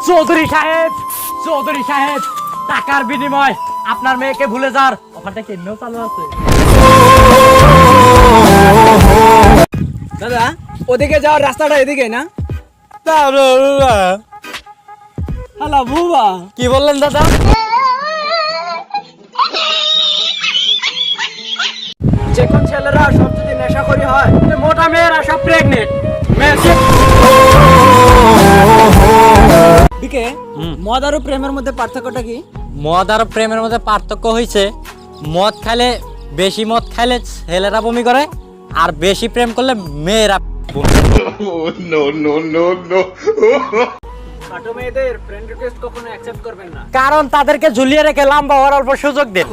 চৌধুরী সাহেব, চৌধুরী সাহেব, টাকার বিনিময় আপনার মেয়েকে ভুলে যাওয়ার অফারটা কেমনেও চালু আছে। দাদা ওদিকে যাওয়ার রাস্তাটা এদিকে না? হালা বুবা, কি বললেন দাদা? যে কোন ছেলেরা সব যদি নেশাখোরি হয়, মোটা মেয়েরা সব প্রেগনেন্ট। দিকে মদ আর প্রেমের মধ্যে পার্থক্যটা কি? মদ আর প্রেমের মধ্যে পার্থক্য হয়েছে, মদ খাইলে, বেশি মদ খাইলে ছেলেরা বমি করে, আর বেশি প্রেম করলে মেয়েরা বমি করে। ছোট মেয়েদের ফ্রেন্ড রিকোয়েস্ট কখনো অ্যাকসেপ্ট করবেন না, কারণ তাদেরকে ঝুলিয়ে রেখে লম্বা হওয়ার অল্প সুযোগ দেন।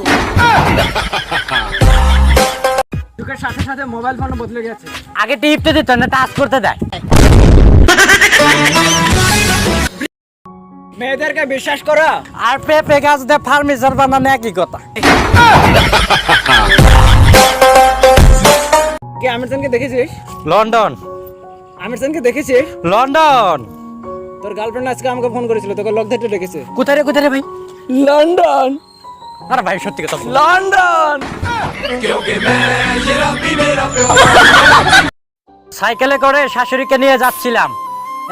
যুগের সাথে সাথে মোবাইল ফোন বদলে গেছে। আগে টিপতে দিত না, টাচ করতে দেয়। মেয়েদেরকে বিশ্বাস করা আর পেঁপে গাছ দিয়ে ফার্নিচার বানানো একই কথা। কে আমির খানকে দেখেছিস? লন্ডন, আমির খানকে দেখেছিস? লন্ডন। তোর গার্লফ্রেন্ড আজকে আমাকে ফোন করেছিল, তোকে লক ধরতে ডেকেছে। কোথায় রে ভাই? লন্ডন। আরে ভাই সত্যি কথা বল। লন্ডন। সাইকেলে করে শাশুড়িকে নিয়ে যাচ্ছিলাম,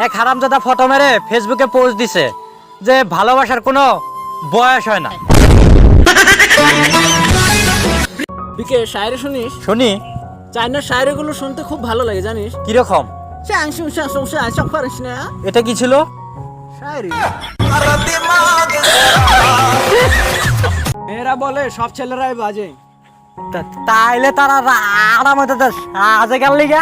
এক হারামজাদা ফটো মেরে ফেসবুকে পোস্ট দিছে যে ভালোবাসার কোনো বয়স হয় না। বিকে শায়রি শুনিস? শুনি। চাইনার শায়রিগুলো শুনতে খুব ভালো লাগে, জানিস? কিরকম? এটা কি ছিল? শায়রি। মেয়েরা বলে সব ছেলেরাই বাজে। তাইলে তারা আরামে সাজে গেল লিগা।